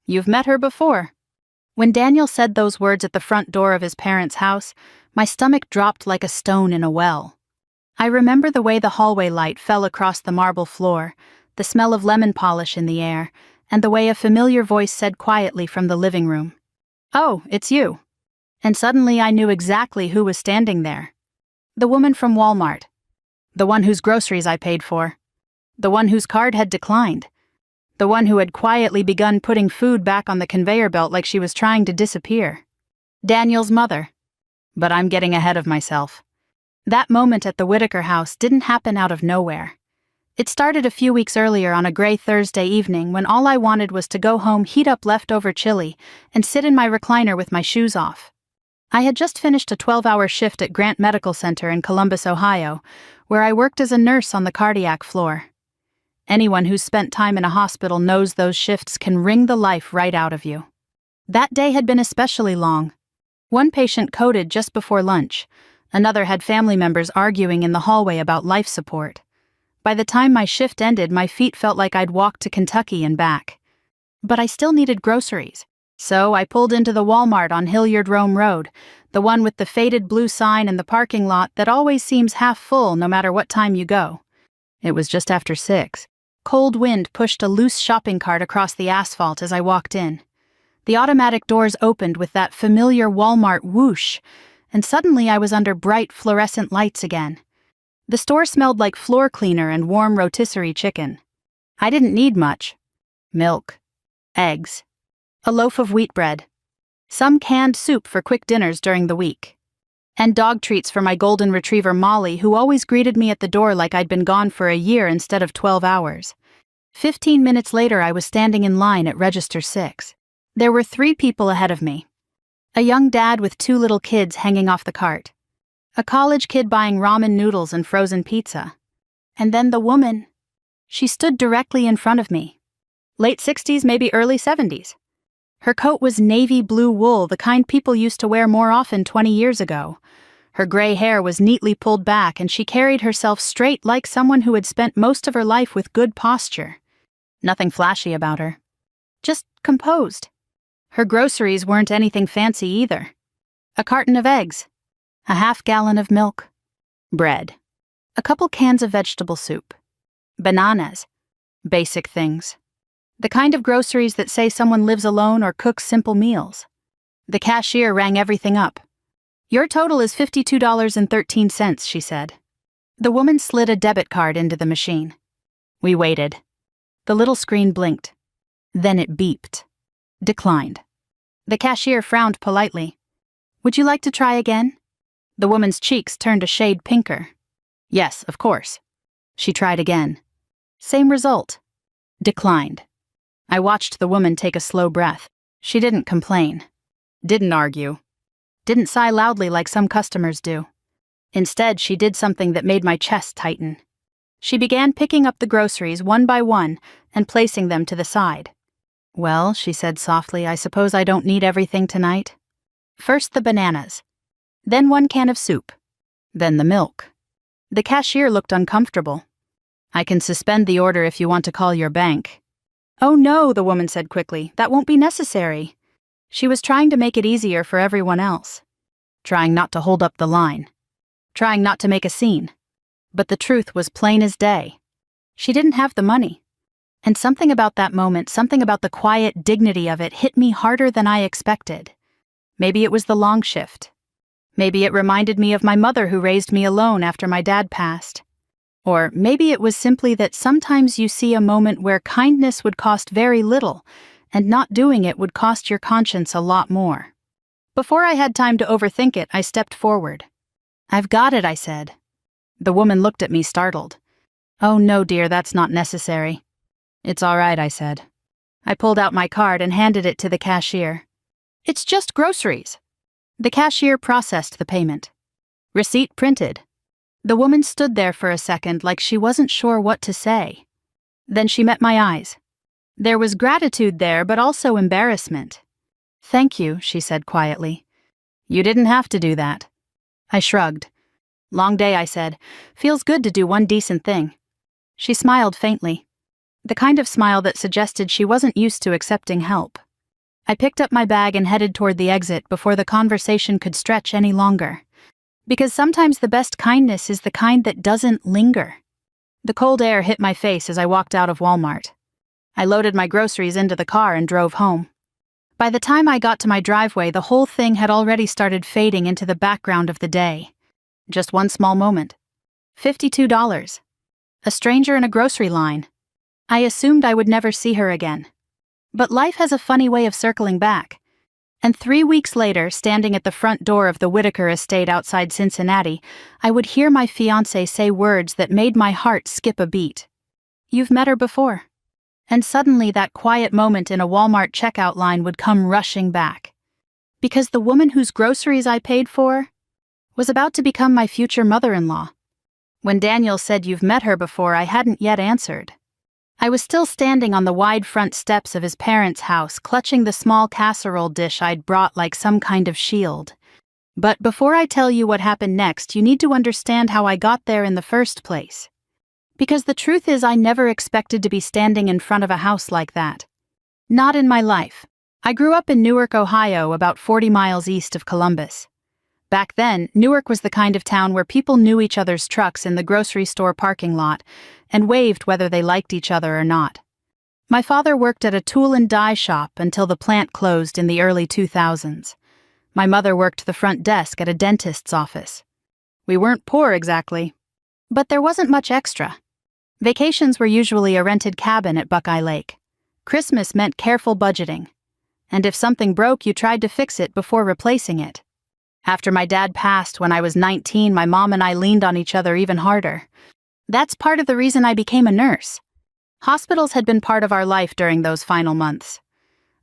You've met her before." When Daniel said those words at the front door of his parents' house, my stomach dropped like a stone in a well. I remember the way the hallway light fell across the marble floor, the smell of lemon polish in the air, and the way a familiar voice said quietly from the living room, "Oh, it's you." And suddenly I knew exactly who was standing there. The woman from Walmart. The one whose groceries I paid for. The one whose card had declined. The one who had quietly begun putting food back on the conveyor belt like she was trying to disappear. Daniel's mother. But I'm getting ahead of myself. That moment at the Whitaker house didn't happen out of nowhere. It started a few weeks earlier on a gray Thursday evening when all I wanted was to go home, heat up leftover chili, and sit in my recliner with my shoes off. I had just finished a 12-hour shift at Grant Medical Center in Columbus, Ohio, where I worked as a nurse on the cardiac floor. Anyone who's spent time in a hospital knows those shifts can wring the life right out of you. That day had been especially long. One patient coded just before lunch. Another had family members arguing in the hallway about life support. By the time my shift ended, my feet felt like I'd walked to Kentucky and back. But I still needed groceries. So I pulled into the Walmart on Hilliard Rome Road, the one with the faded blue sign in the parking lot that always seems half full no matter what time you go. It was just after 6. Cold wind pushed a loose shopping cart across the asphalt as I walked in. The automatic doors opened with that familiar Walmart whoosh, and suddenly I was under bright fluorescent lights again. The store smelled like floor cleaner and warm rotisserie chicken. I didn't need much. Milk. Eggs. A loaf of wheat bread. Some canned soup for quick dinners during the week. And dog treats for my golden retriever Molly, who always greeted me at the door like I'd been gone for a year instead of 12 hours. 15 minutes later, I was standing in line at Register 6. There were 3 people ahead of me. A young dad with 2 little kids hanging off the cart. A college kid buying ramen noodles and frozen pizza. And then the woman. She stood directly in front of me. Late 60s, maybe early 70s. Her coat was navy blue wool, the kind people used to wear more often 20 years ago. Her gray hair was neatly pulled back, and she carried herself straight like someone who had spent most of her life with good posture. Nothing flashy about her. Just composed. Her groceries weren't anything fancy either. A carton of eggs. A half-gallon of milk. Bread. A couple cans of vegetable soup. Bananas. Basic things. The kind of groceries that say someone lives alone or cooks simple meals. The cashier rang everything up. "Your total is $52.13, she said. The woman slid a debit card into the machine. We waited. The little screen blinked. Then it beeped. Declined. The cashier frowned politely. "Would you like to try again?" The woman's cheeks turned a shade pinker. "Yes, of course." She tried again. Same result. Declined. I watched the woman take a slow breath. She didn't complain. Didn't argue. Didn't sigh loudly like some customers do. Instead, she did something that made my chest tighten. She began picking up the groceries one by one and placing them to the side. "Well," she said softly, "I suppose I don't need everything tonight." First the bananas. Then 1 can of soup. Then the milk. The cashier looked uncomfortable. "I can suspend the order if you want to call your bank." "Oh no," the woman said quickly, "that won't be necessary." She was trying to make it easier for everyone else. Trying not to hold up the line. Trying not to make a scene. But the truth was plain as day. She didn't have the money. And something about that moment, something about the quiet dignity of it hit me harder than I expected. Maybe it was the long shift. Maybe it reminded me of my mother who raised me alone after my dad passed. Or maybe it was simply that sometimes you see a moment where kindness would cost very little, and not doing it would cost your conscience a lot more. Before I had time to overthink it, I stepped forward. "I've got it," I said. The woman looked at me startled. "Oh no, dear, that's not necessary." "It's all right," I said. I pulled out my card and handed it to the cashier. "It's just groceries." The cashier processed the payment. Receipt printed. The woman stood there for a second like she wasn't sure what to say. Then she met my eyes. There was gratitude there, but also embarrassment. "Thank you," she said quietly. "You didn't have to do that." I shrugged. "Long day," I said. "Feels good to do one decent thing." She smiled faintly. The kind of smile that suggested she wasn't used to accepting help. I picked up my bag and headed toward the exit before the conversation could stretch any longer. Because sometimes the best kindness is the kind that doesn't linger. The cold air hit my face as I walked out of Walmart. I loaded my groceries into the car and drove home. By the time I got to my driveway, the whole thing had already started fading into the background of the day. Just one small moment. $52. A stranger in a grocery line. I assumed I would never see her again. But life has a funny way of circling back. And 3 weeks later, standing at the front door of the Whitaker estate outside Cincinnati, I would hear my fiancé say words that made my heart skip a beat. "You've met her before." And suddenly that quiet moment in a Walmart checkout line would come rushing back. Because the woman whose groceries I paid for was about to become my future mother-in-law. When Daniel said, "You've met her before," I hadn't yet answered. I was still standing on the wide front steps of his parents' house, clutching the small casserole dish I'd brought like some kind of shield. But before I tell you what happened next, you need to understand how I got there in the first place. Because the truth is, I never expected to be standing in front of a house like that. Not in my life. I grew up in Newark, Ohio, about 40 miles east of Columbus. Back then, Newark was the kind of town where people knew each other's trucks in the grocery store parking lot and waved whether they liked each other or not. My father worked at a tool and die shop until the plant closed in the early 2000s. My mother worked the front desk at a dentist's office. We weren't poor exactly, but there wasn't much extra. Vacations were usually a rented cabin at Buckeye Lake. Christmas meant careful budgeting. And if something broke, you tried to fix it before replacing it. After my dad passed when I was 19, my mom and I leaned on each other even harder. That's part of the reason I became a nurse. Hospitals had been part of our life during those final months.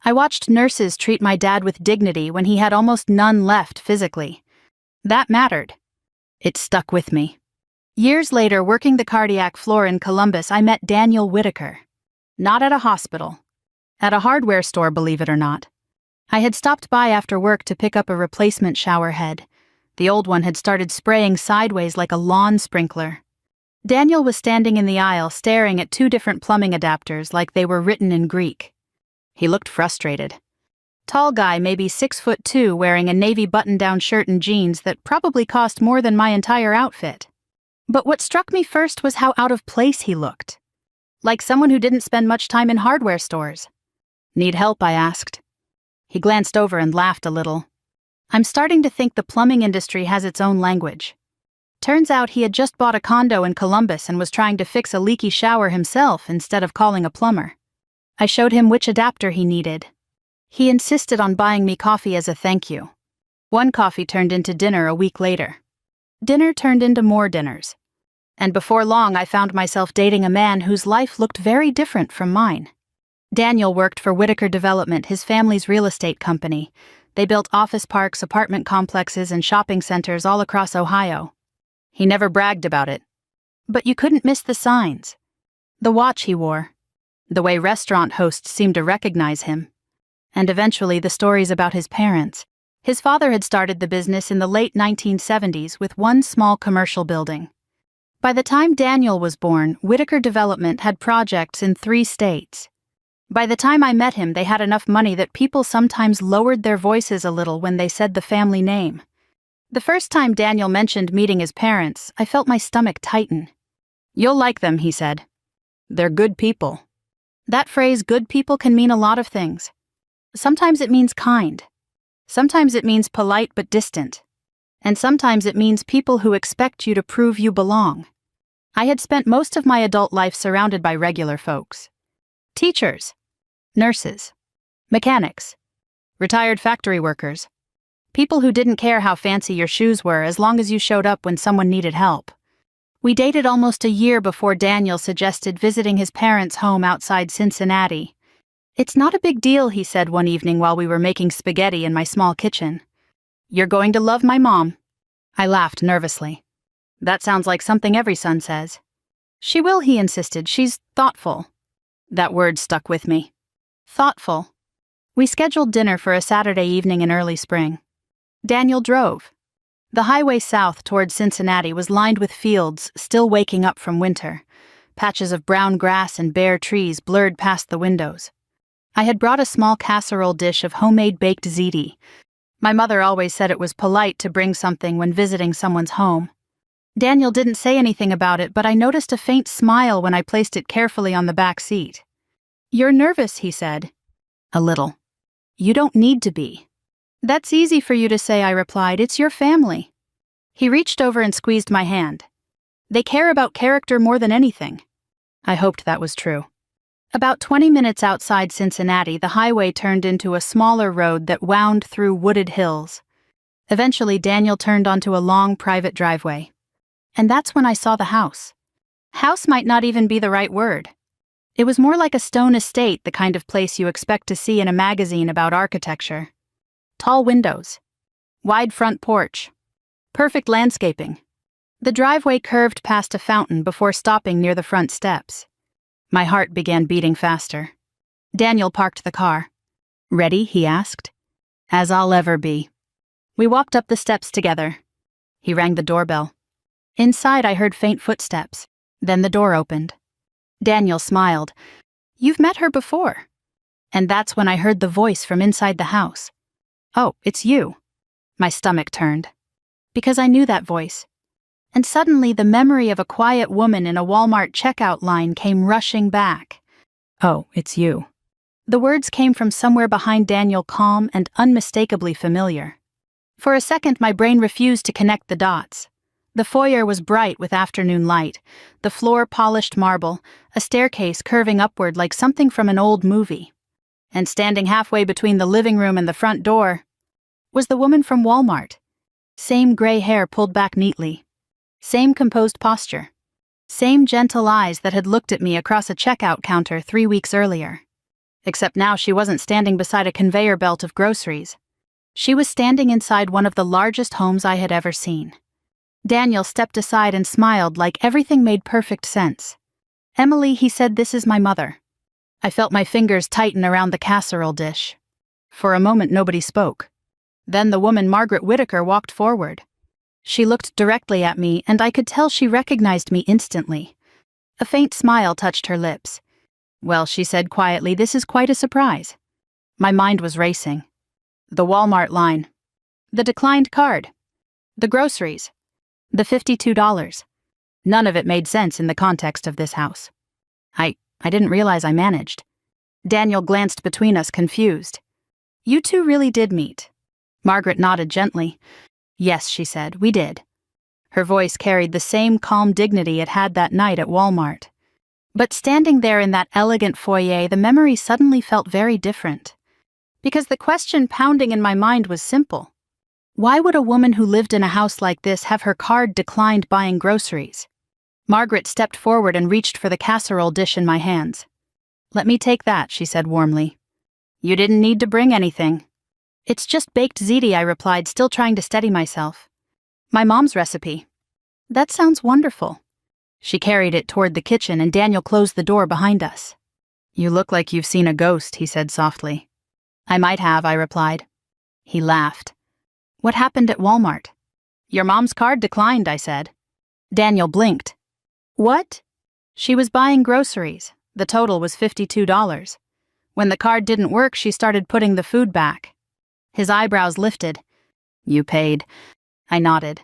I watched nurses treat my dad with dignity when he had almost none left physically. That mattered. It stuck with me. Years later, working the cardiac floor in Columbus, I met Daniel Whitaker. Not at a hospital. At a hardware store, believe it or not. I had stopped by after work to pick up a replacement shower head. The old one had started spraying sideways like a lawn sprinkler. Daniel was standing in the aisle staring at 2 different plumbing adapters like they were written in Greek. He looked frustrated. Tall guy, maybe 6'2", wearing a navy button-down shirt and jeans that probably cost more than my entire outfit. But what struck me first was how out of place he looked. Like someone who didn't spend much time in hardware stores. "Need help?" I asked. He glanced over and laughed a little. I'm starting to think the plumbing industry has its own language. Turns out he had just bought a condo in Columbus and was trying to fix a leaky shower himself instead of calling a plumber. I showed him which adapter he needed. He insisted on buying me coffee as a thank you. One coffee turned into dinner a week later. Dinner turned into more dinners. And before long, I found myself dating a man whose life looked very different from mine. Daniel worked for Whitaker Development, his family's real estate company. They built office parks, apartment complexes, and shopping centers all across Ohio. He never bragged about it. But you couldn't miss the signs. The watch he wore. The way restaurant hosts seemed to recognize him. And eventually the stories about his parents. His father had started the business in the late 1970s with one small commercial building. By the time Daniel was born, Whitaker Development had projects in 3 states. By the time I met him, they had enough money that people sometimes lowered their voices a little when they said the family name. The first time Daniel mentioned meeting his parents, I felt my stomach tighten. "You'll like them," he said. "They're good people." That phrase, good people, can mean a lot of things. Sometimes it means kind. Sometimes it means polite but distant. And sometimes it means people who expect you to prove you belong. I had spent most of my adult life surrounded by regular folks. Teachers, nurses, mechanics, retired factory workers, people who didn't care how fancy your shoes were as long as you showed up when someone needed help. We dated almost a year before Daniel suggested visiting his parents' home outside Cincinnati. "It's not a big deal," he said one evening while we were making spaghetti in my small kitchen. "You're going to love my mom." I laughed nervously. "That sounds like something every son says." "She will," he insisted. "She's thoughtful." That word stuck with me. Thoughtful. We scheduled dinner for a Saturday evening in early spring. Daniel drove. The highway south toward Cincinnati was lined with fields still waking up from winter. Patches of brown grass and bare trees blurred past the windows. I had brought a small casserole dish of homemade baked ziti. My mother always said it was polite to bring something when visiting someone's home. Daniel didn't say anything about it, but I noticed a faint smile when I placed it carefully on the back seat. "You're nervous," he said. "A little." "You don't need to be." "That's easy for you to say," I replied. "It's your family." He reached over and squeezed my hand. "They care about character more than anything." I hoped that was true. About 20 minutes outside Cincinnati, the highway turned into a smaller road that wound through wooded hills. Eventually, Daniel turned onto a long private driveway. And that's when I saw the house. House might not even be the right word. It was more like a stone estate, the kind of place you expect to see in a magazine about architecture. Tall windows. Wide front porch. Perfect landscaping. The driveway curved past a fountain before stopping near the front steps. My heart began beating faster. Daniel parked the car. "Ready?" he asked. "As I'll ever be." We walked up the steps together. He rang the doorbell. Inside, I heard faint footsteps. Then the door opened. Daniel smiled. "You've met her before." And that's when I heard the voice from inside the house. "Oh, it's you." My stomach turned. Because I knew that voice. And suddenly the memory of a quiet woman in a Walmart checkout line came rushing back. "Oh, it's you." The words came from somewhere behind Daniel, calm and unmistakably familiar. For a second, my brain refused to connect the dots. The foyer was bright with afternoon light, the floor polished marble, a staircase curving upward like something from an old movie. And standing halfway between the living room and the front door was the woman from Walmart. Same gray hair pulled back neatly. Same composed posture. Same gentle eyes that had looked at me across a checkout counter 3 weeks earlier. Except now she wasn't standing beside a conveyor belt of groceries. She was standing inside one of the largest homes I had ever seen. Daniel stepped aside and smiled like everything made perfect sense. "Emily," he said, "this is my mother." I felt my fingers tighten around the casserole dish. For a moment, nobody spoke. Then the woman, Margaret Whitaker, walked forward. She looked directly at me, and I could tell she recognized me instantly. A faint smile touched her lips. "Well," she said quietly, "this is quite a surprise." My mind was racing. The Walmart line. The declined card. The groceries. The $52. None of it made sense in the context of this house. I didn't realize I managed. Daniel glanced between us, confused. "You two really did meet." Margaret nodded gently. "Yes," she said, "we did." Her voice carried the same calm dignity it had that night at Walmart. But standing there in that elegant foyer, the memory suddenly felt very different. Because the question pounding in my mind was simple. Why would a woman who lived in a house like this have her card declined buying groceries? Margaret stepped forward and reached for the casserole dish in my hands. "Let me take that," she said warmly. "You didn't need to bring anything." "It's just baked ziti," I replied, still trying to steady myself. "My mom's recipe." "That sounds wonderful." She carried it toward the kitchen, and Daniel closed the door behind us. "You look like you've seen a ghost," he said softly. "I might have," I replied. He laughed. "What happened at Walmart?" "Your mom's card declined," I said. Daniel blinked. "What?" "She was buying groceries. The total was $52. When the card didn't work, she started putting the food back." His eyebrows lifted. "You paid." I nodded.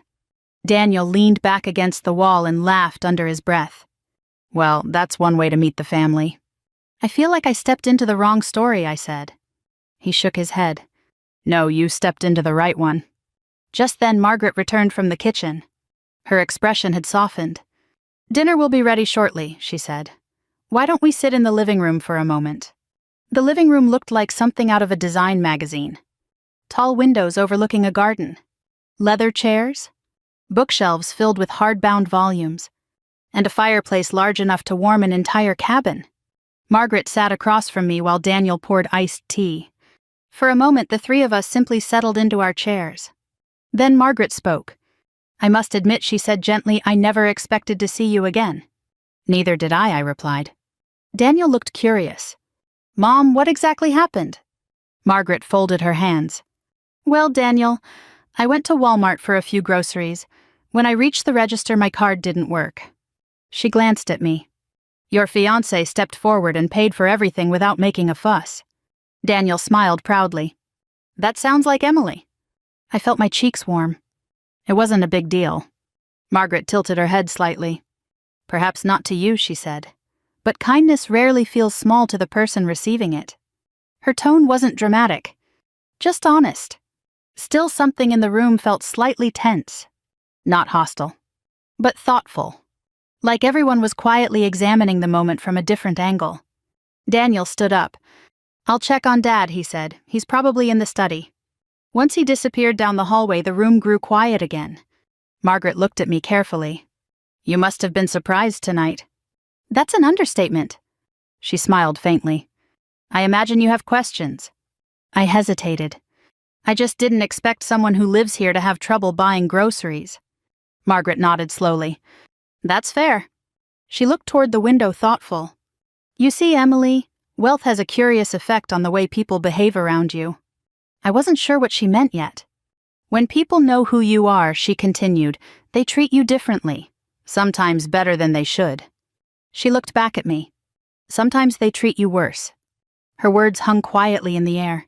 Daniel leaned back against the wall and laughed under his breath. "Well, that's one way to meet the family." "I feel like I stepped into the wrong story," I said. He shook his head. "No, you stepped into the right one." Just then, Margaret returned from the kitchen. Her expression had softened. "Dinner will be ready shortly," she said. "Why don't we sit in the living room for a moment?" The living room looked like something out of a design magazine. Tall windows overlooking a garden. Leather chairs. Bookshelves filled with hardbound volumes. And a fireplace large enough to warm an entire cabin. Margaret sat across from me while Daniel poured iced tea. For a moment, the three of us simply settled into our chairs. Then Margaret spoke. "I must admit," she said gently, "I never expected to see you again." "Neither did I replied. Daniel looked curious. "Mom, what exactly happened?" Margaret folded her hands. "Well, Daniel, I went to Walmart for a few groceries. When I reached the register, my card didn't work." She glanced at me. "Your fiancé stepped forward and paid for everything without making a fuss." Daniel smiled proudly. That sounds like Emily. I felt my cheeks warm. It wasn't a big deal. Margaret tilted her head slightly. Perhaps not to you, she said. But kindness rarely feels small to the person receiving it. Her tone wasn't dramatic, just honest. Still, something in the room felt slightly tense. Not hostile, but thoughtful. Like everyone was quietly examining the moment from a different angle. Daniel stood up. I'll check on Dad, he said. He's probably in the study. Once he disappeared down the hallway, the room grew quiet again. Margaret looked at me carefully. You must have been surprised tonight. That's an understatement. She smiled faintly. I imagine you have questions. I hesitated. I just didn't expect someone who lives here to have trouble buying groceries. Margaret nodded slowly. That's fair. She looked toward the window, thoughtful. You see, Emily, wealth has a curious effect on the way people behave around you. I wasn't sure what she meant yet. When people know who you are, she continued, they treat you differently, sometimes better than they should. She looked back at me. Sometimes they treat you worse. Her words hung quietly in the air.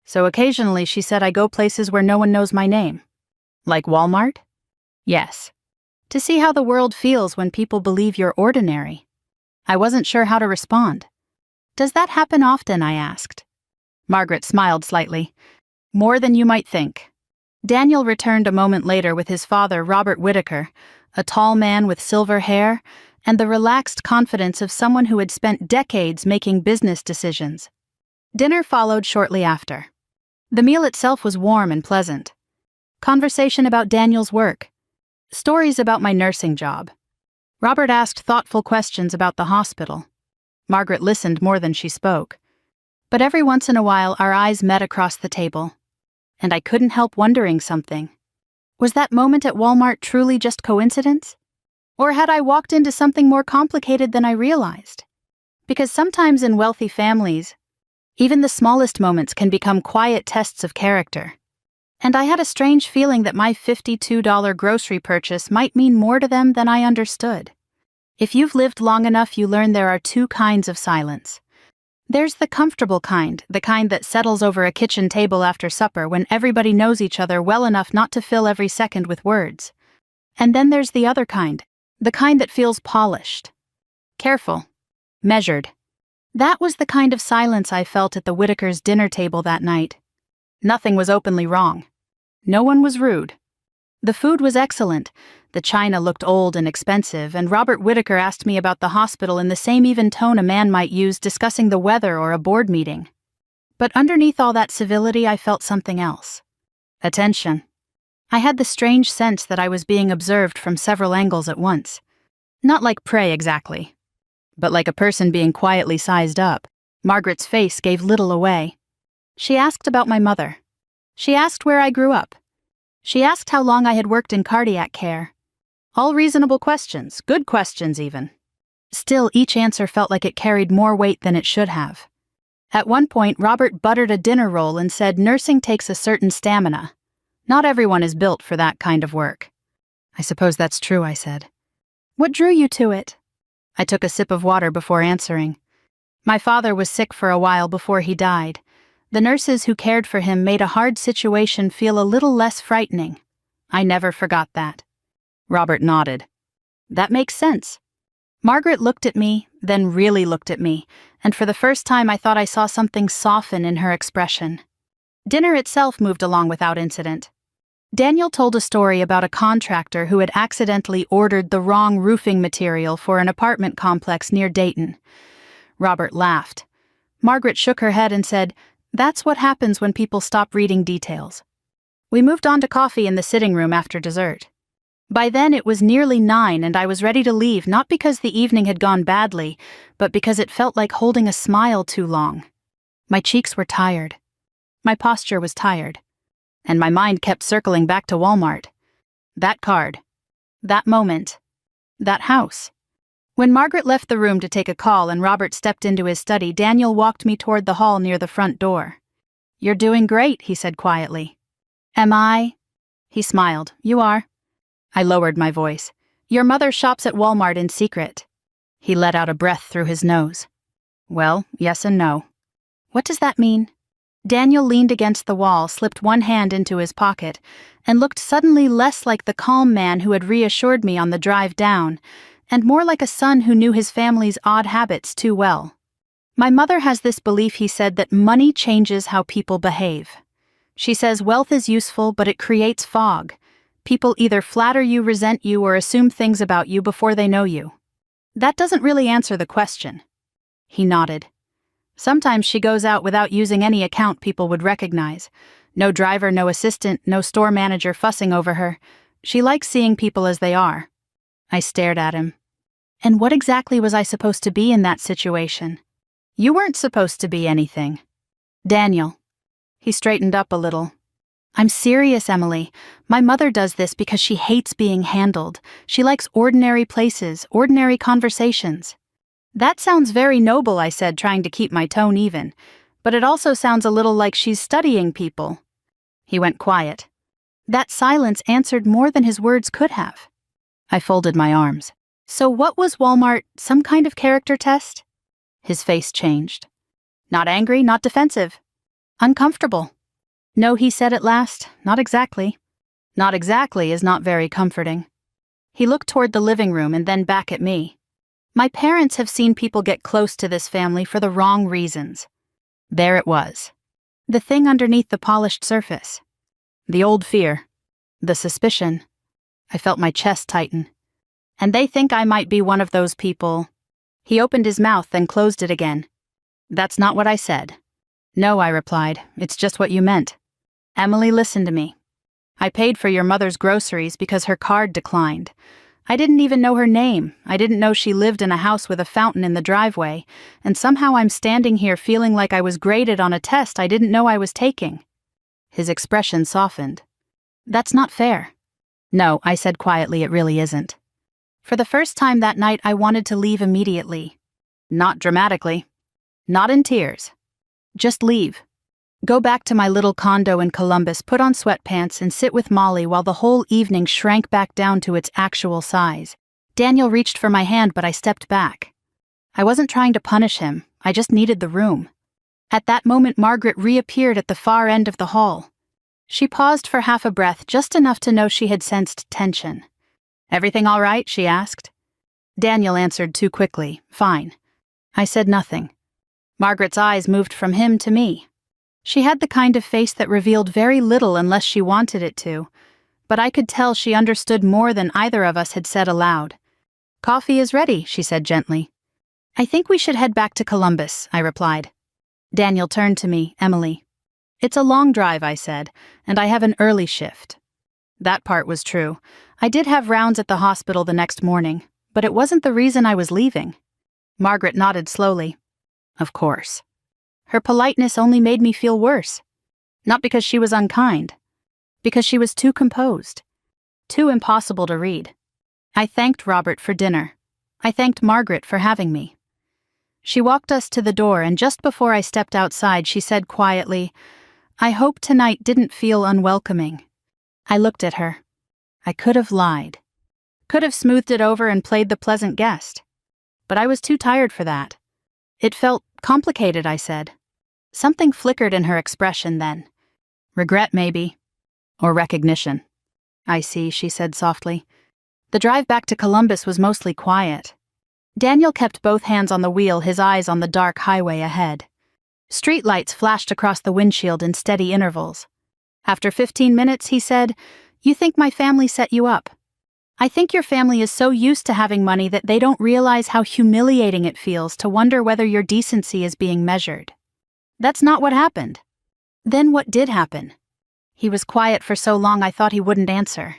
So occasionally, she said, I go places where no one knows my name. Like Walmart? Yes. To see how the world feels when people believe you're ordinary. I wasn't sure how to respond. Does that happen often? I asked. Margaret smiled slightly. More than you might think. Daniel returned a moment later with his father, Robert Whitaker, a tall man with silver hair and the relaxed confidence of someone who had spent decades making business decisions. Dinner followed shortly after. The meal itself was warm and pleasant. Conversation about Daniel's work. Stories about my nursing job. Robert asked thoughtful questions about the hospital. Margaret listened more than she spoke. But every once in a while, our eyes met across the table. And I couldn't help wondering something. Was that moment at Walmart truly just coincidence? Or had I walked into something more complicated than I realized? Because sometimes in wealthy families, even the smallest moments can become quiet tests of character. And I had a strange feeling that my $52 grocery purchase might mean more to them than I understood. If you've lived long enough, you learn there are two kinds of silence. There's the comfortable kind, the kind that settles over a kitchen table after supper when everybody knows each other well enough not to fill every second with words. And then there's the other kind, the kind that feels polished, careful, measured. That was the kind of silence I felt at the Whitakers' dinner table that night. Nothing was openly wrong. No one was rude. The food was excellent. The china looked old and expensive, and Robert Whitaker asked me about the hospital in the same even tone a man might use discussing the weather or a board meeting. But underneath all that civility, I felt something else. Attention. I had the strange sense that I was being observed from several angles at once. Not like prey exactly, but like a person being quietly sized up. Margaret's face gave little away. She asked about my mother. She asked where I grew up. She asked how long I had worked in cardiac care. All reasonable questions, good questions even. Still, each answer felt like it carried more weight than it should have. At one point, Robert buttered a dinner roll and said nursing takes a certain stamina. Not everyone is built for that kind of work. I suppose that's true, I said. What drew you to it? I took a sip of water before answering. My father was sick for a while before he died. The nurses who cared for him made a hard situation feel a little less frightening. I never forgot that. Robert nodded. That makes sense. Margaret looked at me, then really looked at me, and for the first time I thought I saw something soften in her expression. Dinner itself moved along without incident. Daniel told a story about a contractor who had accidentally ordered the wrong roofing material for an apartment complex near Dayton. Robert laughed. Margaret shook her head and said, "That's what happens when people stop reading details." We moved on to coffee in the sitting room after dessert. By then it was nearly 9 and I was ready to leave, not because the evening had gone badly, but because it felt like holding a smile too long. My cheeks were tired. My posture was tired. And my mind kept circling back to Walmart. That card. That moment. That house. When Margaret left the room to take a call and Robert stepped into his study, Daniel walked me toward the hall near the front door. "You're doing great," he said quietly. "Am I?" He smiled. "You are." I lowered my voice. "Your mother shops at Walmart in secret." He let out a breath through his nose. "Well, yes and no." What does that mean? Daniel leaned against the wall, slipped one hand into his pocket, and looked suddenly less like the calm man who had reassured me on the drive down, and more like a son who knew his family's odd habits too well. My mother has this belief, he said, that money changes how people behave. She says wealth is useful, but it creates fog. People either flatter you, resent you, or assume things about you before they know you. That doesn't really answer the question. He nodded. Sometimes she goes out without using any account people would recognize. No driver, no assistant, no store manager fussing over her. She likes seeing people as they are. I stared at him. And what exactly was I supposed to be in that situation? You weren't supposed to be anything. Daniel. He straightened up a little. I'm serious, Emily. My mother does this because she hates being handled. She likes ordinary places, ordinary conversations. That sounds very noble, I said, trying to keep my tone even. But it also sounds a little like she's studying people. He went quiet. That silence answered more than his words could have. I folded my arms. So what was Walmart, some kind of character test? His face changed. Not angry, not defensive. Uncomfortable. No, he said at last, not exactly. Not exactly is not very comforting. He looked toward the living room and then back at me. My parents have seen people get close to this family for the wrong reasons. There it was. The thing underneath the polished surface. The old fear. The suspicion. I felt my chest tighten. And they think I might be one of those people. He opened his mouth, then closed it again. That's not what I said. No, I replied, it's just what you meant. Emily, listen to me. I paid for your mother's groceries because her card declined. I didn't even know her name. I didn't know she lived in a house with a fountain in the driveway, and somehow I'm standing here feeling like I was graded on a test I didn't know I was taking. His expression softened. That's not fair. No, I said quietly, it really isn't. For the first time that night, I wanted to leave immediately. Not dramatically. Not in tears. Just leave. Go back to my little condo in Columbus, put on sweatpants, and sit with Molly while the whole evening shrank back down to its actual size. Daniel reached for my hand, but I stepped back. I wasn't trying to punish him, I just needed the room. At that moment, Margaret reappeared at the far end of the hall. She paused for half a breath, just enough to know she had sensed tension. Everything all right? She asked. Daniel answered too quickly, fine. I said nothing. Margaret's eyes moved from him to me. She had the kind of face that revealed very little unless she wanted it to, but I could tell she understood more than either of us had said aloud. Coffee is ready, she said gently. I think we should head back to Columbus, I replied. Daniel turned to me, Emily. It's a long drive, I said, and I have an early shift. That part was true. I did have rounds at the hospital the next morning, but it wasn't the reason I was leaving. Margaret nodded slowly. Of course. Her politeness only made me feel worse. Not because she was unkind. Because she was too composed. Too impossible to read. I thanked Robert for dinner. I thanked Margaret for having me. She walked us to the door, and just before I stepped outside, she said quietly, I hope tonight didn't feel unwelcoming. I looked at her. I could have lied. Could have smoothed it over and played the pleasant guest. But I was too tired for that. It felt complicated, I said. Something flickered in her expression then. Regret, maybe. Or recognition. I see, she said softly. The drive back to Columbus was mostly quiet. Daniel kept both hands on the wheel, his eyes on the dark highway ahead. Streetlights flashed across the windshield in steady intervals. After 15 minutes, he said, You think my family set you up? I think your family is so used to having money that they don't realize how humiliating it feels to wonder whether your decency is being measured. That's not what happened. Then what did happen? He was quiet for so long I thought he wouldn't answer.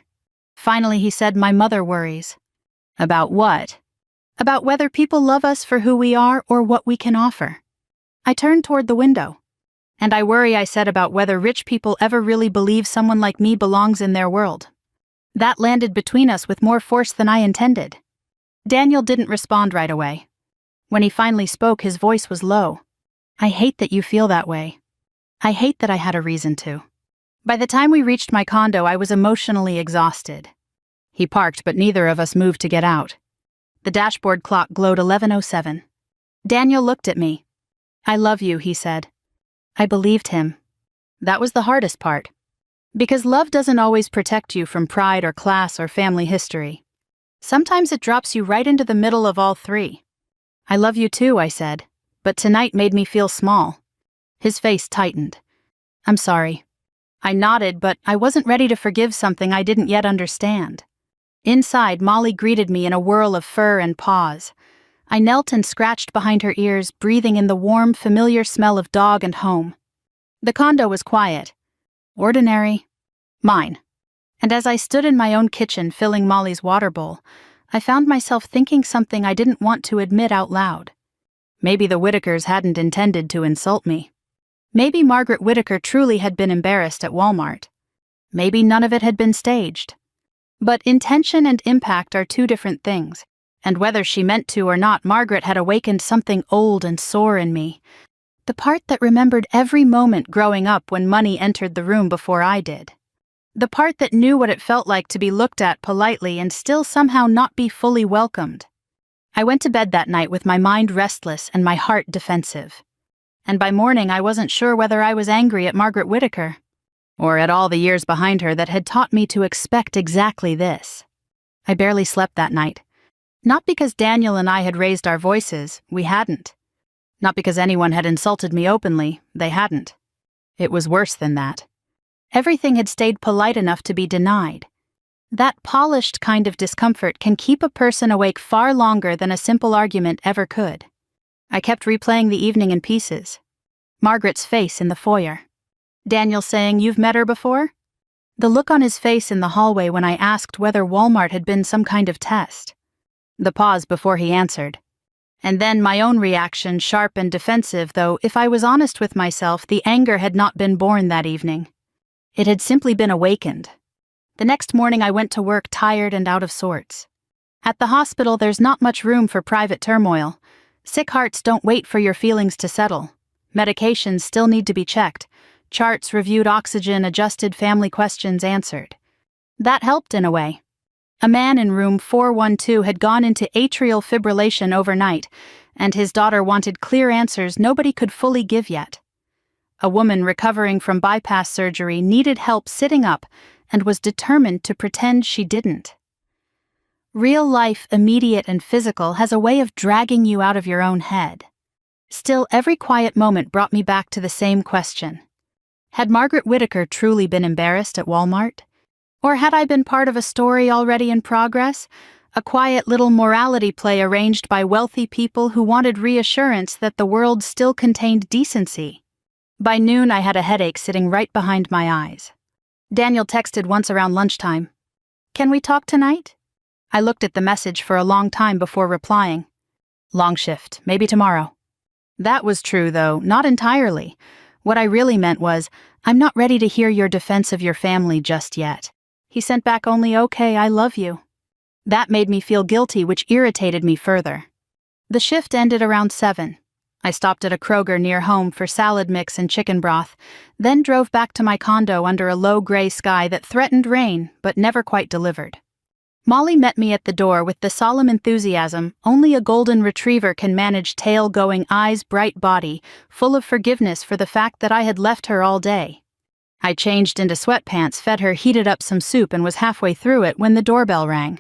Finally he said, My mother worries. About what? About whether people love us for who we are or what we can offer. I turned toward the window. And I worry, I said, about whether rich people ever really believe someone like me belongs in their world. That landed between us with more force than I intended. Daniel didn't respond right away. When he finally spoke, his voice was low. I hate that you feel that way. I hate that I had a reason to. By the time we reached my condo, I was emotionally exhausted. He parked, but neither of us moved to get out. The dashboard clock glowed 11:07. Daniel looked at me. I love you, he said. I believed him. That was the hardest part. Because love doesn't always protect you from pride or class or family history. Sometimes it drops you right into the middle of all three. I love you too, I said, but tonight made me feel small. His face tightened. I'm sorry. I nodded, but I wasn't ready to forgive something I didn't yet understand. Inside, Molly greeted me in a whirl of fur and paws. I knelt and scratched behind her ears, breathing in the warm, familiar smell of dog and home. The condo was quiet. Ordinary. Mine. And as I stood in my own kitchen filling Molly's water bowl, I found myself thinking something I didn't want to admit out loud. Maybe the Whitakers hadn't intended to insult me. Maybe Margaret Whitaker truly had been embarrassed at Walmart. Maybe none of it had been staged. But intention and impact are two different things, and whether she meant to or not, Margaret had awakened something old and sore in me. The part that remembered every moment growing up when money entered the room before I did. The part that knew what it felt like to be looked at politely and still somehow not be fully welcomed. I went to bed that night with my mind restless and my heart defensive. And by morning I wasn't sure whether I was angry at Margaret Whitaker, or at all the years behind her that had taught me to expect exactly this. I barely slept that night. Not because Daniel and I had raised our voices, we hadn't. Not because anyone had insulted me openly, they hadn't. It was worse than that. Everything had stayed polite enough to be denied. That polished kind of discomfort can keep a person awake far longer than a simple argument ever could. I kept replaying the evening in pieces. Margaret's face in the foyer. Daniel saying, "You've met her before?" The look on his face in the hallway when I asked whether Walmart had been some kind of test. The pause before he answered. And then my own reaction, sharp and defensive, though if I was honest with myself, the anger had not been born that evening. It had simply been awakened. The next morning I went to work tired and out of sorts. At the hospital there's not much room for private turmoil. Sick hearts don't wait for your feelings to settle. Medications still need to be checked. Charts reviewed, oxygen adjusted, family questions answered. That helped in a way. A man in room 412 had gone into atrial fibrillation overnight, and his daughter wanted clear answers nobody could fully give yet. A woman recovering from bypass surgery needed help sitting up and was determined to pretend she didn't. Real life, immediate and physical, has a way of dragging you out of your own head. Still, every quiet moment brought me back to the same question. Had Margaret Whitaker truly been embarrassed at Walmart? Or had I been part of a story already in progress? A quiet little morality play arranged by wealthy people who wanted reassurance that the world still contained decency. By noon, I had a headache sitting right behind my eyes. Daniel texted once around lunchtime. "Can we talk tonight?" I looked at the message for a long time before replying. Long shift, maybe tomorrow. That was true, though, not entirely. What I really meant was, I'm not ready to hear your defense of your family just yet. He sent back only, "Okay, I love you." That made me feel guilty, which irritated me further. The shift ended around 7. I stopped at a Kroger near home for salad mix and chicken broth, then drove back to my condo under a low gray sky that threatened rain, but never quite delivered. Molly met me at the door with the solemn enthusiasm only a golden retriever can manage, tail-going, eyes-bright body, full of forgiveness for the fact that I had left her all day. I changed into sweatpants, fed her, heated up some soup, and was halfway through it when the doorbell rang.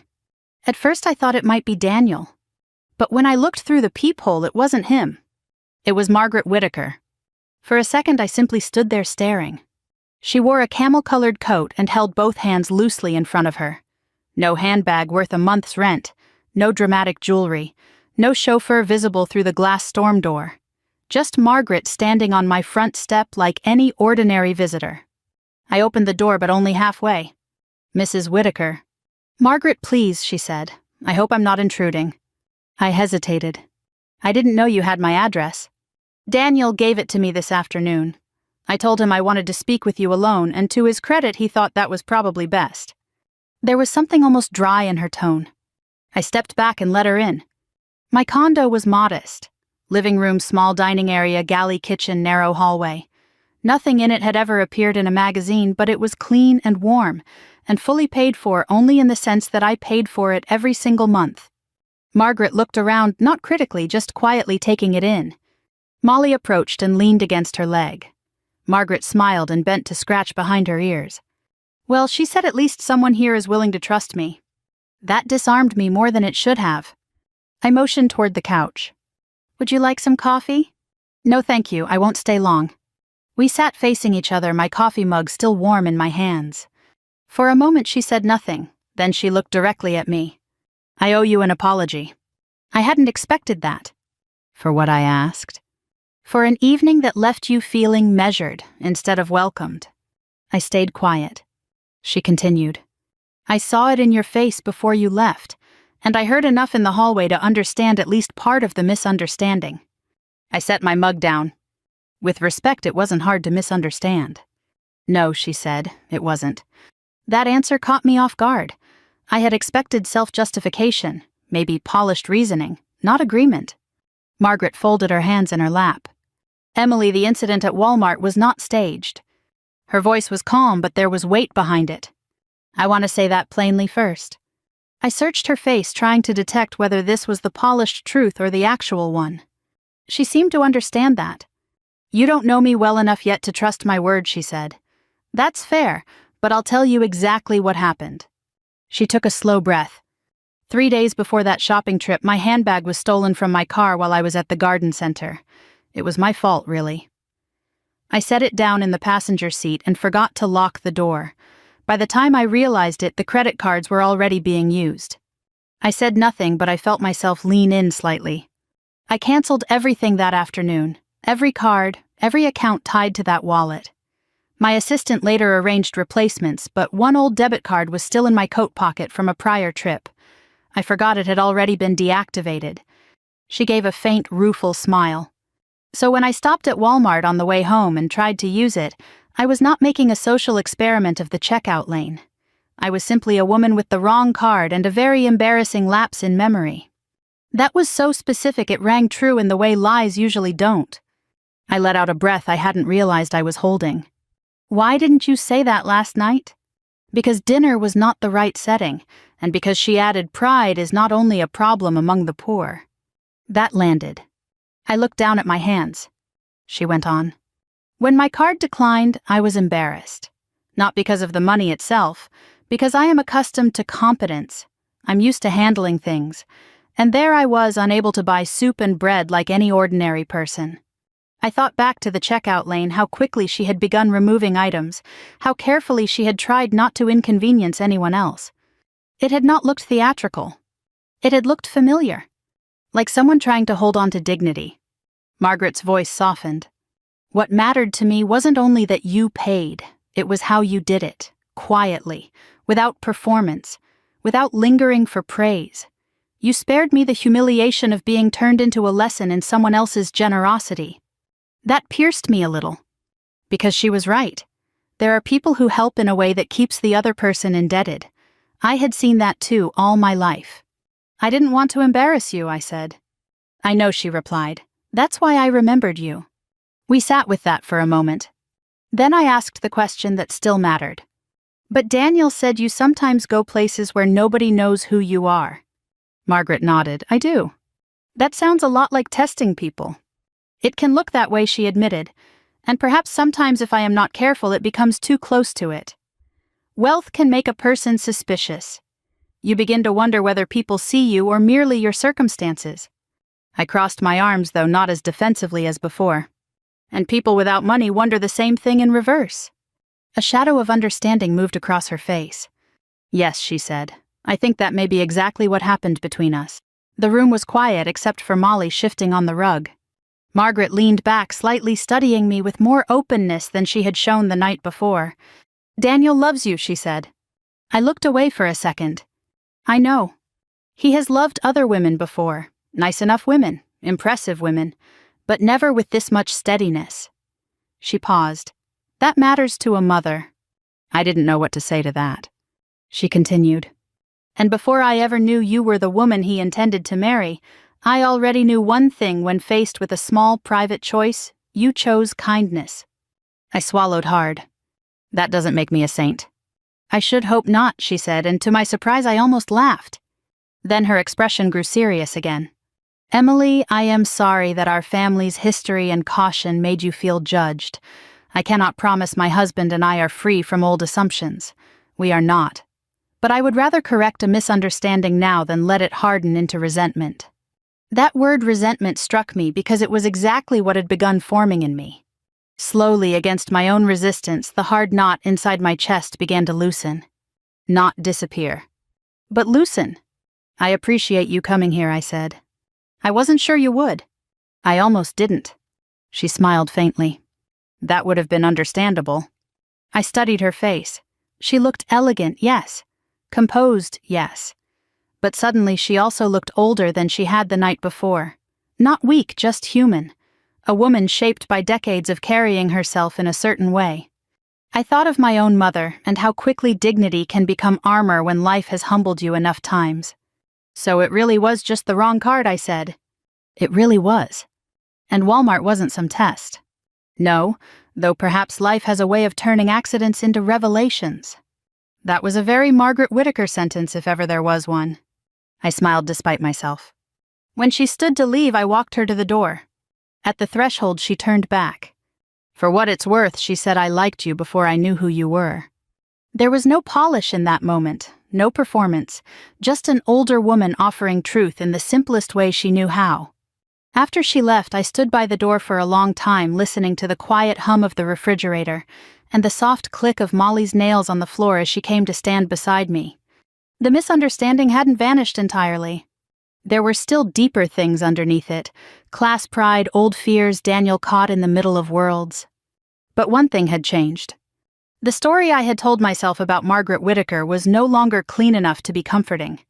At first I thought it might be Daniel. But when I looked through the peephole, it wasn't him. It was Margaret Whitaker. For a second I simply stood there staring. She wore a camel-colored coat and held both hands loosely in front of her. No handbag worth a month's rent, no dramatic jewelry, no chauffeur visible through the glass storm door. Just Margaret standing on my front step like any ordinary visitor. I opened the door, but only halfway. "Mrs. Whitaker." "Margaret, please," she said. "I hope I'm not intruding." I hesitated. "I didn't know you had my address." "Daniel gave it to me this afternoon. I told him I wanted to speak with you alone, and to his credit he thought that was probably best." There was something almost dry in her tone. I stepped back and let her in. My condo was modest. Living room, small dining area, galley kitchen, narrow hallway. Nothing in it had ever appeared in a magazine, but it was clean and warm, and fully paid for only in the sense that I paid for it every single month. Margaret looked around, not critically, just quietly taking it in. Molly approached and leaned against her leg. Margaret smiled and bent to scratch behind her ears. Well, she said at least someone here is willing to trust me. That disarmed me more than it should have. I motioned toward the couch. Would you like some coffee? No thank you, I won't stay long. We sat facing each other, my coffee mug still warm in my hands. For a moment she said nothing, then she looked directly at me. I owe you an apology. I hadn't expected that. For what I asked? For an evening that left you feeling measured instead of welcomed. I stayed quiet. She continued. I saw it in your face before you left, and I heard enough in the hallway to understand at least part of the misunderstanding. I set my mug down. With respect, it wasn't hard to misunderstand. No, she said, it wasn't. That answer caught me off guard. I had expected self-justification, maybe polished reasoning, not agreement. Margaret folded her hands in her lap. Emily, the incident at Walmart was not staged. Her voice was calm, but there was weight behind it. I want to say that plainly first. I searched her face, trying to detect whether this was the polished truth or the actual one. She seemed to understand that. You don't know me well enough yet to trust my word, she said. That's fair, but I'll tell you exactly what happened. She took a slow breath. 3 days before that shopping trip, my handbag was stolen from my car while I was at the garden center. It was my fault, really. I set it down in the passenger seat and forgot to lock the door. By the time I realized it, the credit cards were already being used. I said nothing, but I felt myself lean in slightly. I canceled everything that afternoon, every card, every account tied to that wallet. My assistant later arranged replacements, but one old debit card was still in my coat pocket from a prior trip. I forgot it had already been deactivated. She gave a faint, rueful smile. So when I stopped at Walmart on the way home and tried to use it, I was not making a social experiment of the checkout lane. I was simply a woman with the wrong card and a very embarrassing lapse in memory. That was so specific it rang true in the way lies usually don't. I let out a breath I hadn't realized I was holding. Why didn't you say that last night? Because dinner was not the right setting, and because she added pride is not only a problem among the poor. That landed. I looked down at my hands. She went on. When my card declined, I was embarrassed. Not because of the money itself, because I am accustomed to competence. I'm used to handling things. And there I was, unable to buy soup and bread like any ordinary person. I thought back to the checkout lane, how quickly she had begun removing items, how carefully she had tried not to inconvenience anyone else. It had not looked theatrical. It had looked familiar, like someone trying to hold on to dignity. Margaret's voice softened. What mattered to me wasn't only that you paid, it was how you did it, quietly, without performance, without lingering for praise. You spared me the humiliation of being turned into a lesson in someone else's generosity. That pierced me a little. Because she was right. There are people who help in a way that keeps the other person indebted. I had seen that too all my life. I didn't want to embarrass you, I said. I know, she replied. That's why I remembered you. We sat with that for a moment. Then I asked the question that still mattered. But Daniel said you sometimes go places where nobody knows who you are. Margaret nodded. I do. That sounds a lot like testing people. It can look that way, she admitted, and perhaps sometimes if I am not careful it becomes too close to it. Wealth can make a person suspicious. You begin to wonder whether people see you or merely your circumstances. I crossed my arms, though not as defensively as before. And people without money wonder the same thing in reverse. A shadow of understanding moved across her face. Yes, she said. I think that may be exactly what happened between us. The room was quiet except for Molly shifting on the rug. Margaret leaned back, slightly studying me with more openness than she had shown the night before. Daniel loves you, she said. I looked away for a second. I know. He has loved other women before, nice enough women, impressive women, but never with this much steadiness. She paused. That matters to a mother. I didn't know what to say to that. She continued. And before I ever knew you were the woman he intended to marry, I already knew one thing when faced with a small private choice. You chose kindness. I swallowed hard. That doesn't make me a saint. I should hope not, she said, and to my surprise I almost laughed. Then her expression grew serious again. Emily, I am sorry that our family's history and caution made you feel judged. I cannot promise my husband and I are free from old assumptions. We are not. But I would rather correct a misunderstanding now than let it harden into resentment. That word resentment struck me because it was exactly what had begun forming in me. Slowly, against my own resistance, the hard knot inside my chest began to loosen. Not disappear, but loosen. I appreciate you coming here, I said. I wasn't sure you would. I almost didn't. She smiled faintly. That would have been understandable. I studied her face. She looked elegant, yes. Composed, yes. But suddenly she also looked older than she had the night before. Not weak, just human. A woman shaped by decades of carrying herself in a certain way. I thought of my own mother and how quickly dignity can become armor when life has humbled you enough times. So it really was just the wrong card, I said. It really was. And Walmart wasn't some test. No, though perhaps life has a way of turning accidents into revelations. That was a very Margaret Whittaker sentence if ever there was one. I smiled despite myself. When she stood to leave, I walked her to the door. At the threshold, she turned back. For what it's worth, she said, I liked you before I knew who you were. There was no polish in that moment, no performance, just an older woman offering truth in the simplest way she knew how. After she left, I stood by the door for a long time, listening to the quiet hum of the refrigerator and the soft click of Molly's nails on the floor as she came to stand beside me. The misunderstanding hadn't vanished entirely. There were still deeper things underneath it, class pride, old fears, Daniel caught in the middle of worlds. But one thing had changed. The story I had told myself about Margaret Whittaker was no longer clean enough to be comforting.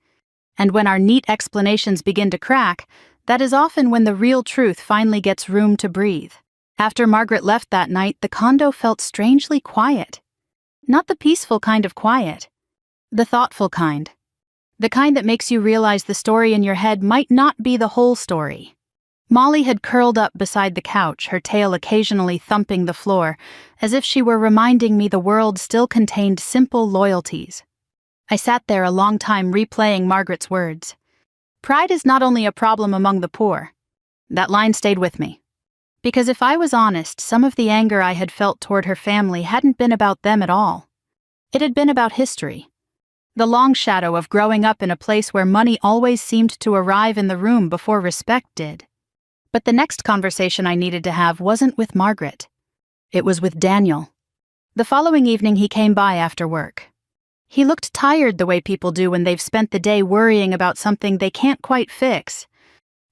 And when our neat explanations begin to crack, that is often when the real truth finally gets room to breathe. After Margaret left that night, the condo felt strangely quiet. Not the peaceful kind of quiet. The thoughtful kind. The kind that makes you realize the story in your head might not be the whole story. Molly had curled up beside the couch, her tail occasionally thumping the floor, as if she were reminding me the world still contained simple loyalties. I sat there a long time replaying Margaret's words. Pride is not only a problem among the poor. That line stayed with me. Because if I was honest, some of the anger I had felt toward her family hadn't been about them at all. It had been about history. The long shadow of growing up in a place where money always seemed to arrive in the room before respect did. But the next conversation I needed to have wasn't with Margaret. It was with Daniel. The following evening he came by after work. He looked tired the way people do when they've spent the day worrying about something they can't quite fix.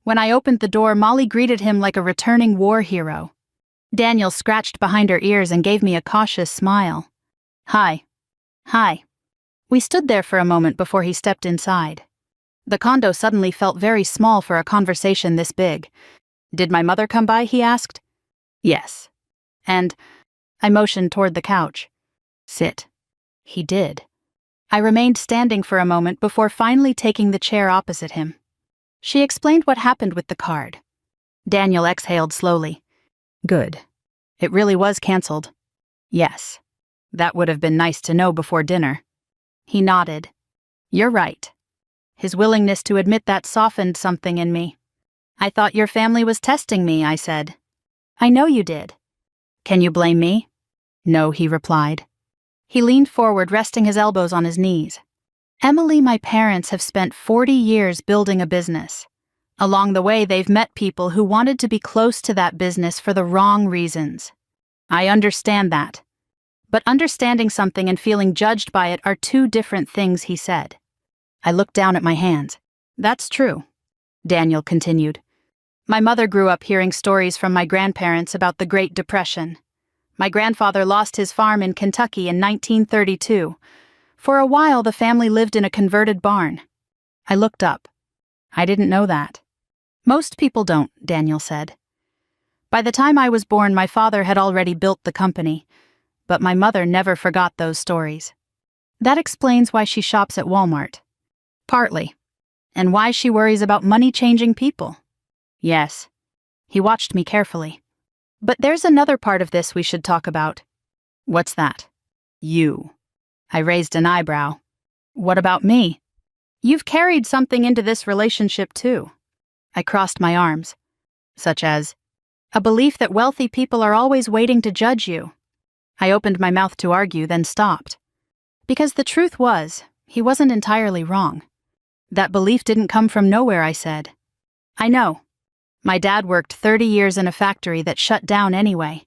When I opened the door, Molly greeted him like a returning war hero. Daniel scratched behind her ears and gave me a cautious smile. Hi. Hi. We stood there for a moment before he stepped inside. The condo suddenly felt very small for a conversation this big. Did my mother come by, he asked. Yes. And I motioned toward the couch. Sit. He did. I remained standing for a moment before finally taking the chair opposite him. She explained what happened with the card. Daniel exhaled slowly. Good. It really was canceled. Yes. That would have been nice to know before dinner. He nodded. You're right. His willingness to admit that softened something in me. I thought your family was testing me, I said. I know you did. Can you blame me? No, he replied. He leaned forward, resting his elbows on his knees. Emily, my parents have spent 40 years building a business. Along the way, they've met people who wanted to be close to that business for the wrong reasons. I understand that. But understanding something and feeling judged by it are two different things, he said. I looked down at my hands. That's true, Daniel continued. My mother grew up hearing stories from my grandparents about the Great Depression. My grandfather lost his farm in Kentucky in 1932. For a while, the family lived in a converted barn. I looked up. I didn't know that. Most people don't, Daniel said. By the time I was born, my father had already built the company, but my mother never forgot those stories. That explains why she shops at Walmart. Partly. And why she worries about money-changing people. Yes. He watched me carefully. But there's another part of this we should talk about. What's that? You. I raised an eyebrow. What about me? You've carried something into this relationship too. I crossed my arms. Such as a belief that wealthy people are always waiting to judge you, I opened my mouth to argue, then stopped. Because the truth was, he wasn't entirely wrong. That belief didn't come from nowhere, I said. I know. My dad worked 30 years in a factory that shut down anyway.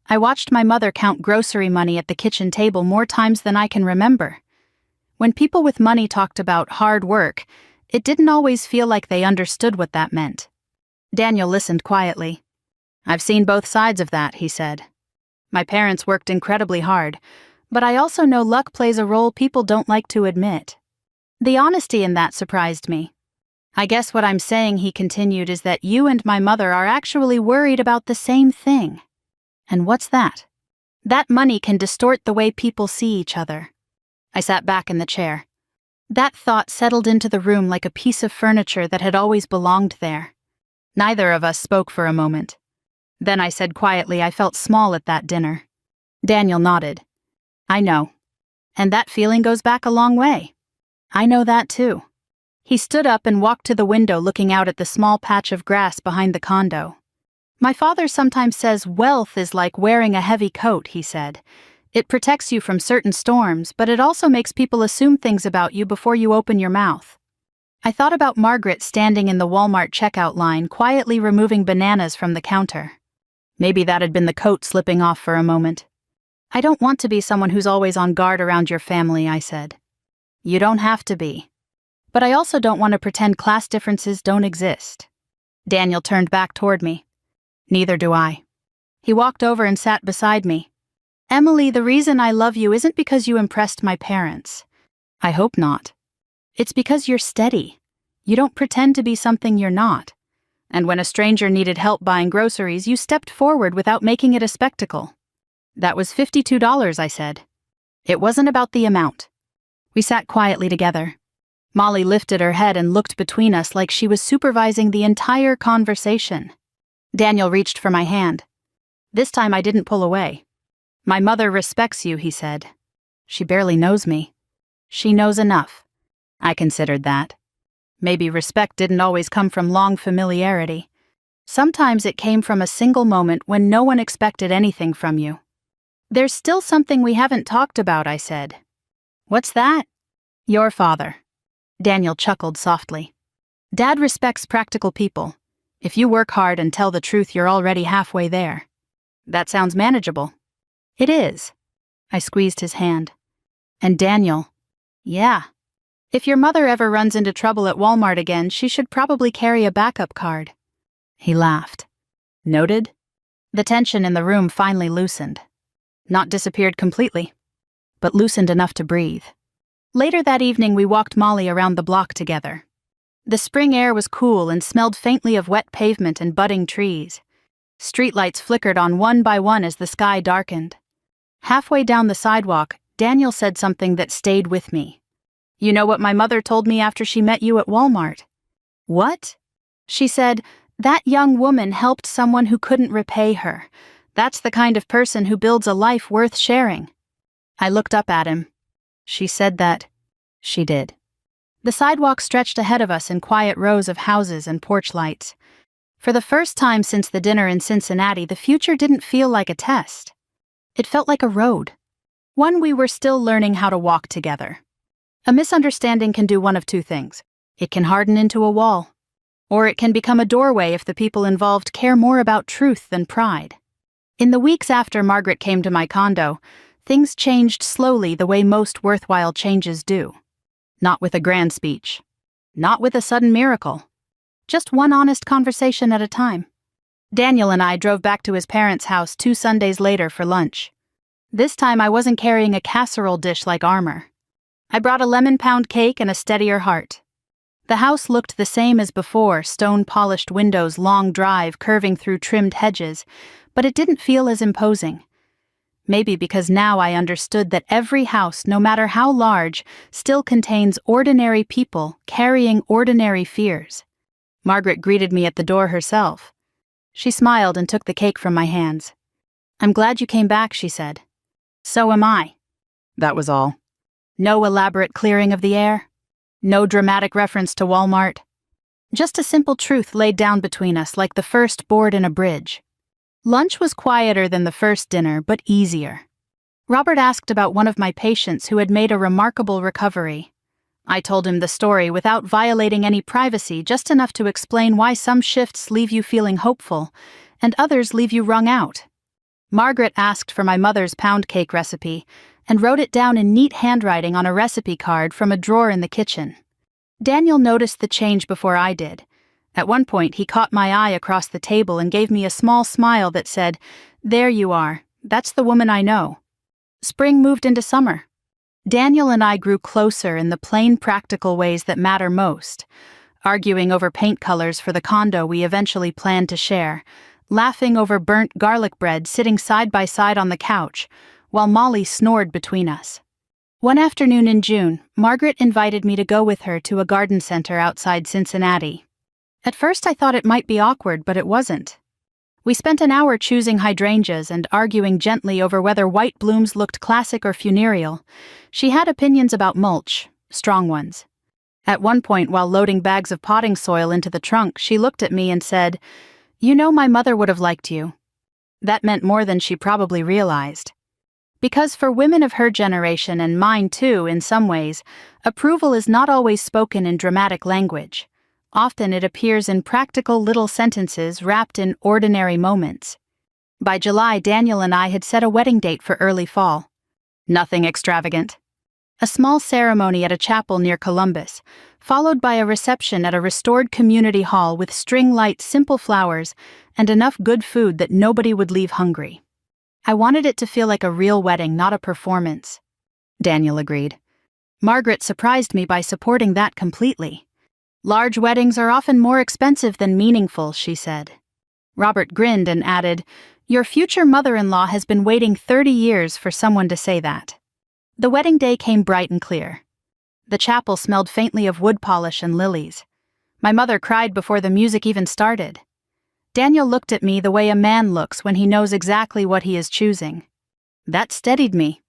I watched my mother count grocery money at the kitchen table more times than I can remember. When people with money talked about hard work, it didn't always feel like they understood what that meant. Daniel listened quietly. I've seen both sides of that, he said. My parents worked incredibly hard, but I also know luck plays a role people don't like to admit. The honesty in that surprised me. I guess what I'm saying, he continued, is that you and my mother are actually worried about the same thing. And what's that? That money can distort the way people see each other. I sat back in the chair. That thought settled into the room like a piece of furniture that had always belonged there. Neither of us spoke for a moment. Then I said quietly I felt small at that dinner. Daniel nodded. I know. And that feeling goes back a long way. I know that too. He stood up and walked to the window, looking out at the small patch of grass behind the condo. My father sometimes says wealth is like wearing a heavy coat, he said. It protects you from certain storms, but it also makes people assume things about you before you open your mouth. I thought about Margaret standing in the Walmart checkout line, quietly removing bananas from the counter. Maybe that had been the coat slipping off for a moment. I don't want to be someone who's always on guard around your family, I said. You don't have to be. But I also don't want to pretend class differences don't exist. Daniel turned back toward me. Neither do I. He walked over and sat beside me. Emily, the reason I love you isn't because you impressed my parents. I hope not. It's because you're steady. You don't pretend to be something you're not. And when a stranger needed help buying groceries, you stepped forward without making it a spectacle. That was $52, I said. It wasn't about the amount. We sat quietly together. Molly lifted her head and looked between us like she was supervising the entire conversation. Daniel reached for my hand. This time I didn't pull away. My mother respects you, he said. She barely knows me. She knows enough. I considered that. Maybe respect didn't always come from long familiarity. Sometimes it came from a single moment when no one expected anything from you. There's still something we haven't talked about, I said. What's that? Your father. Daniel chuckled softly. Dad respects practical people. If you work hard and tell the truth, you're already halfway there. That sounds manageable. It is. I squeezed his hand. And Daniel, yeah. If your mother ever runs into trouble at Walmart again, she should probably carry a backup card. He laughed. Noted? The tension in the room finally loosened. Not disappeared completely, but loosened enough to breathe. Later that evening, we walked Molly around the block together. The spring air was cool and smelled faintly of wet pavement and budding trees. Streetlights flickered on one by one as the sky darkened. Halfway down the sidewalk, Daniel said something that stayed with me. You know what my mother told me after she met you at Walmart? What? She said, that young woman helped someone who couldn't repay her. That's the kind of person who builds a life worth sharing. I looked up at him. She said that. She did. The sidewalk stretched ahead of us in quiet rows of houses and porch lights. For the first time since the dinner in Cincinnati, the future didn't feel like a test. It felt like a road. One we were still learning how to walk together. A misunderstanding can do one of two things. It can harden into a wall. Or it can become a doorway if the people involved care more about truth than pride. In the weeks after Margaret came to my condo, things changed slowly the way most worthwhile changes do. Not with a grand speech. Not with a sudden miracle. Just one honest conversation at a time. Daniel and I drove back to his parents' house 2 Sundays later for lunch. This time I wasn't carrying a casserole dish like armor. I brought a lemon pound cake and a steadier heart. The house looked the same as before, stone-polished windows, long drive curving through trimmed hedges, but it didn't feel as imposing. Maybe because now I understood that every house, no matter how large, still contains ordinary people carrying ordinary fears. Margaret greeted me at the door herself. She smiled and took the cake from my hands. I'm glad you came back, she said. So am I. That was all. No elaborate clearing of the air. No dramatic reference to Walmart. Just a simple truth laid down between us like the first board in a bridge. Lunch was quieter than the first dinner, but easier. Robert asked about one of my patients who had made a remarkable recovery. I told him the story without violating any privacy, just enough to explain why some shifts leave you feeling hopeful, and others leave you wrung out. Margaret asked for my mother's pound cake recipe, and wrote it down in neat handwriting on a recipe card from a drawer in the kitchen. Daniel noticed the change before I did. At one point, he caught my eye across the table and gave me a small smile that said, "There you are, that's the woman I know." Spring moved into summer. Daniel and I grew closer in the plain, practical ways that matter most, arguing over paint colors for the condo we eventually planned to share, laughing over burnt garlic bread sitting side by side on the couch, while Molly snored between us. One afternoon in June, Margaret invited me to go with her to a garden center outside Cincinnati. At first I thought it might be awkward, but it wasn't. We spent an hour choosing hydrangeas and arguing gently over whether white blooms looked classic or funereal. She had opinions about mulch, strong ones. At one point, while loading bags of potting soil into the trunk, she looked at me and said, "You know, my mother would have liked you." That meant more than she probably realized. Because for women of her generation, and mine too in some ways, approval is not always spoken in dramatic language. Often it appears in practical little sentences wrapped in ordinary moments. By July, Daniel and I had set a wedding date for early fall. Nothing extravagant. A small ceremony at a chapel near Columbus, followed by a reception at a restored community hall with string-light simple flowers and enough good food that nobody would leave hungry. I wanted it to feel like a real wedding, not a performance. Daniel agreed. Margaret surprised me by supporting that completely. "Large weddings are often more expensive than meaningful," she said. Robert grinned and added, "Your future mother-in-law has been waiting 30 years for someone to say that." The wedding day came bright and clear. The chapel smelled faintly of wood polish and lilies. My mother cried before the music even started. Daniel looked at me the way a man looks when he knows exactly what he is choosing. That steadied me.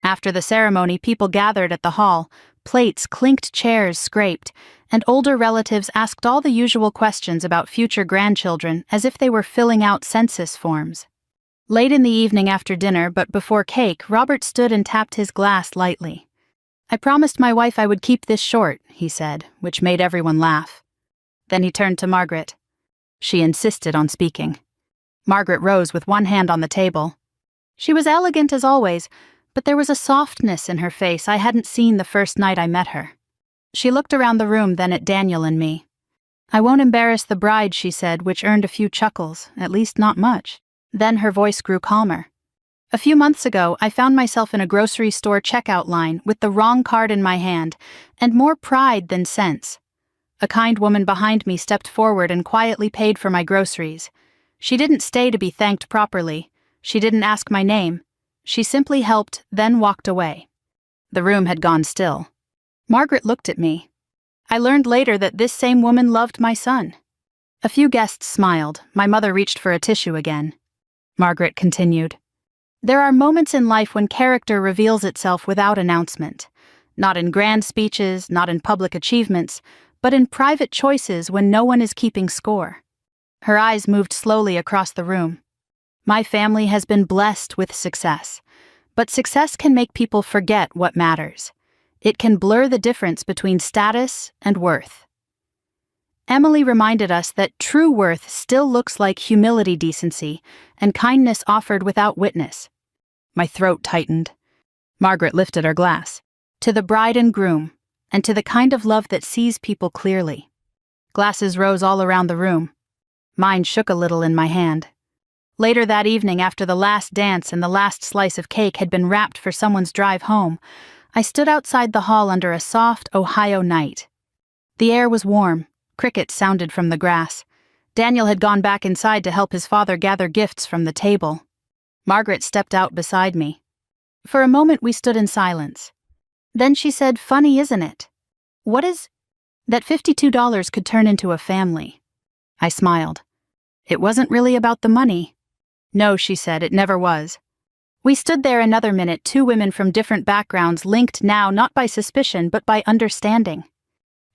After the ceremony, people gathered at the hall, plates clinked, chairs scraped, and older relatives asked all the usual questions about future grandchildren as if they were filling out census forms. Late in the evening after dinner, but before cake, Robert stood and tapped his glass lightly. "I promised my wife I would keep this short," he said, which made everyone laugh. Then he turned to Margaret. She insisted on speaking. Margaret rose with one hand on the table. She was elegant as always, but there was a softness in her face I hadn't seen the first night I met her. She looked around the room, then at Daniel and me. "I won't embarrass the bride," she said, which earned a few chuckles, at least not much. Then her voice grew calmer. "A few months ago, I found myself in a grocery store checkout line with the wrong card in my hand, and more pride than sense. A kind woman behind me stepped forward and quietly paid for my groceries. She didn't stay to be thanked properly. She didn't ask my name. She simply helped, then walked away." The room had gone still. Margaret looked at me. I learned later that this same woman loved my son. A few guests smiled. My mother reached for a tissue again. Margaret continued. "There are moments in life when character reveals itself without announcement. Not in grand speeches, not in public achievements, but in private choices when no one is keeping score." Her eyes moved slowly across the room. "My family has been blessed with success, but success can make people forget what matters. It can blur the difference between status and worth." Emily reminded us that true worth still looks like humility, decency, and kindness offered without witness. My throat tightened. Margaret lifted her glass. "To the bride and groom, and to the kind of love that sees people clearly." Glasses rose all around the room. Mine shook a little in my hand. Later that evening, after the last dance and the last slice of cake had been wrapped for someone's drive home, I stood outside the hall under a soft Ohio night. The air was warm. Crickets sounded from the grass. Daniel had gone back inside to help his father gather gifts from the table. Margaret stepped out beside me. For a moment we stood in silence. Then she said, "Funny, isn't it? What is that $52 could turn into a family?" I smiled. "It wasn't really about the money." "No," she said, "it never was." We stood there another minute, two women from different backgrounds, linked now not by suspicion but by understanding.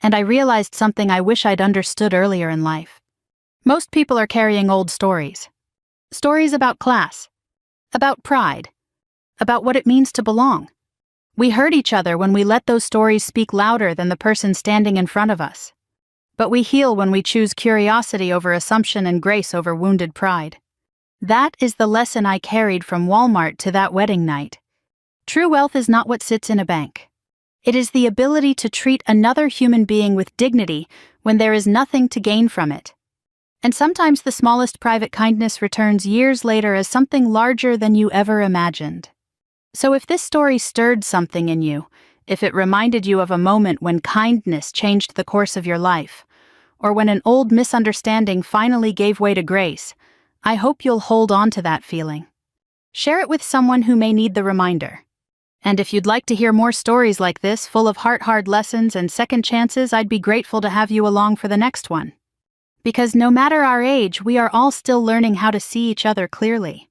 And I realized something I wish I'd understood earlier in life. Most people are carrying old stories. Stories about class, about pride, about what it means to belong. We hurt each other when we let those stories speak louder than the person standing in front of us. But we heal when we choose curiosity over assumption and grace over wounded pride. That is the lesson I carried from Walmart to that wedding night. True wealth is not what sits in a bank. It is the ability to treat another human being with dignity when there is nothing to gain from it. And sometimes the smallest private kindness returns years later as something larger than you ever imagined. So if this story stirred something in you, if it reminded you of a moment when kindness changed the course of your life, or when an old misunderstanding finally gave way to grace, I hope you'll hold on to that feeling. Share it with someone who may need the reminder. And if you'd like to hear more stories like this, full of heart-hard lessons and second chances, I'd be grateful to have you along for the next one. Because no matter our age, we are all still learning how to see each other clearly.